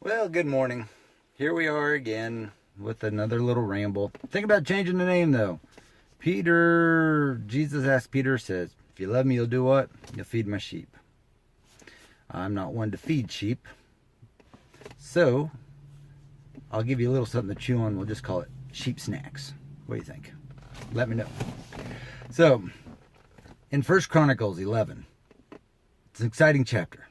Well, good morning. Here we are again with another little ramble. Think about changing the name though. Jesus asked Peter, says, if you love me, you'll do what? You'll feed my sheep. I'm not one to feed sheep. So, I'll give you a little something to chew on. We'll just call it sheep snacks. What do you think? Let me know. So, in 1 Chronicles 11, it's an exciting chapter.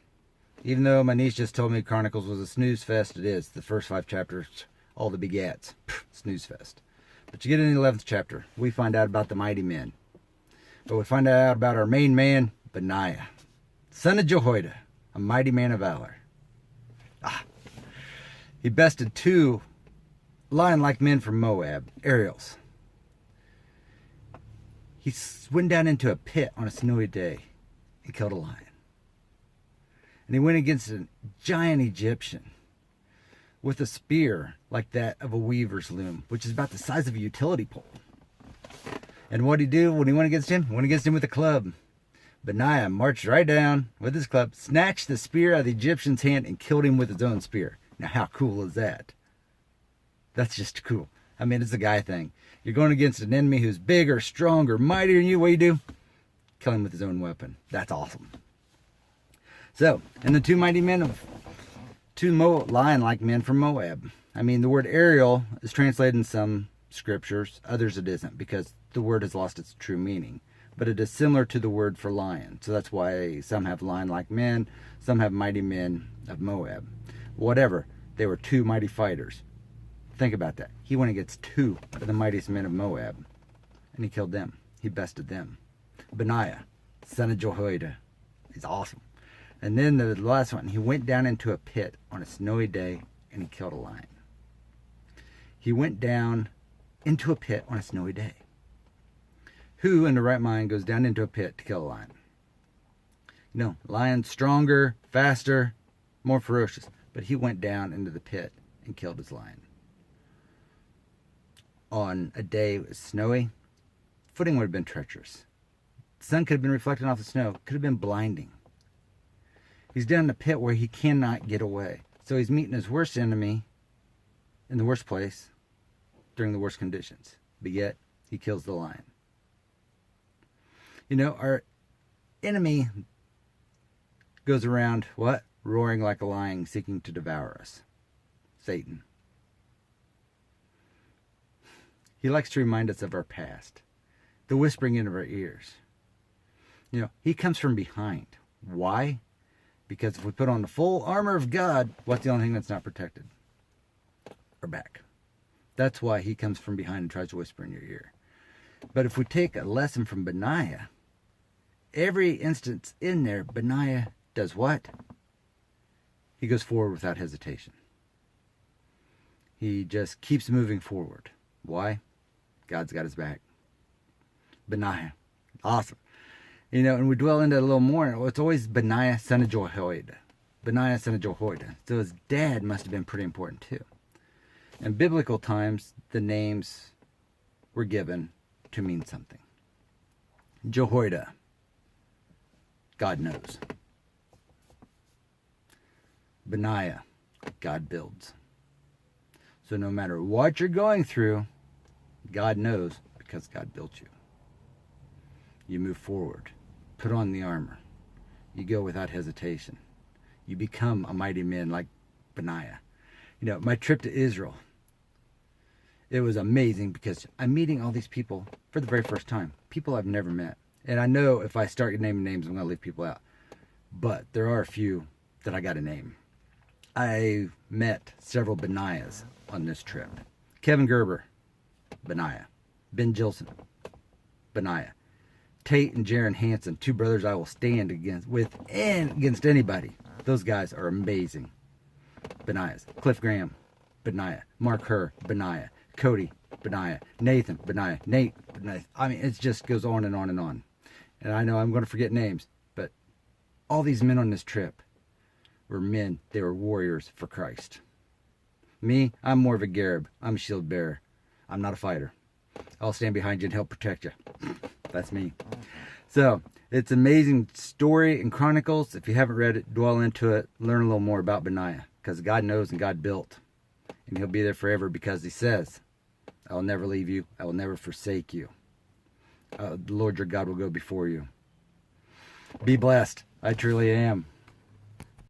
Even though my niece just told me Chronicles was a snooze fest, it is. The first 5 chapters, all the begats. Snooze fest. But you get in the 11th chapter, we find out about the mighty men. But we find out about our main man, Benaiah, son of Jehoiada, a mighty man of valor. He bested 2 lion-like men from Moab, Ariels. He went down into a pit on a snowy day and killed a lion. And he went against a giant Egyptian with a spear like that of a weaver's loom, which is about the size of a utility pole. And what did he do when he went against him? He went against him with a club. Benaiah marched right down with his club, snatched the spear out of the Egyptian's hand, and killed him with his own spear. Now, how cool is that? That's just cool. I mean, it's a guy thing. You're going against an enemy who's bigger, stronger, mightier than you. What do? Kill him with his own weapon. That's awesome. So, and the 2 mighty men of 2 lion-like men from Moab. I mean, the word Ariel is translated in some scriptures. Others it isn't, because the word has lost its true meaning. But it is similar to the word for lion. So that's why some have lion-like men, some have mighty men of Moab. Whatever, they were 2 mighty fighters. Think about that. He went against 2 of the mightiest men of Moab, and he killed them. He bested them. Benaiah, son of Jehoiada. He's awesome. And then the last one, he went down into a pit on a snowy day, and he killed a lion. He went down into a pit on a snowy day. Who in the right mind goes down into a pit to kill a lion? Lion's stronger, faster, more ferocious. But he went down into the pit and killed his lion. On a day it was snowy, footing would have been treacherous. The sun could have been reflecting off the snow, could have been blinding. He's down in a pit where he cannot get away. So he's meeting his worst enemy in the worst place during the worst conditions. But yet, he kills the lion. Our enemy goes around, what? Roaring like a lion, seeking to devour us. Satan. He likes to remind us of our past. The whispering in of our ears. He comes from behind. Why? Because if we put on the full armor of God, what's the only thing that's not protected? Our back. That's why he comes from behind and tries to whisper in your ear. But if we take a lesson from Benaiah, every instance in there, Benaiah does what? He goes forward without hesitation. He just keeps moving forward. Why? God's got his back. Benaiah. Awesome. And we dwell into it a little more. It's always Benaiah, son of Jehoiada. Benaiah, son of Jehoiada. So his dad must have been pretty important too. In biblical times, the names were given to mean something. Jehoiada. God knows. Benaiah. God builds. So no matter what you're going through, God knows because God built you. You move forward. Put on the armor. You go without hesitation. You become a mighty man like Benaiah. My trip to Israel, it was amazing because I'm meeting all these people for the very first time. People I've never met. And I know if I start naming names, I'm going to leave people out. But there are a few that I got to name. I met several Benaiahs on this trip. Kevin Gerber, Benaiah. Ben Gilson, Benaiah. Tate and Jaron Hansen, 2 brothers I will stand against anybody. Those guys are amazing. Benaiahs. Cliff Graham, Benaiah. Mark Herr, Benaiah. Cody, Benaiah. Nathan, Benaiah. Nate, Benaiah. I mean, it just goes on and on and on. And I know I'm going to forget names, but all these men on this trip were men. They were warriors for Christ. Me, I'm more of a Garib. I'm a shield bearer. I'm not a fighter. I'll stand behind you and help protect you. That's me. So, it's an amazing story in Chronicles. If you haven't read it, dwell into it. Learn a little more about Benaiah. because God knows and God built. And he'll be there forever because he says, I will never leave you. I will never forsake you. The Lord your God will go before you. Be blessed. I truly am.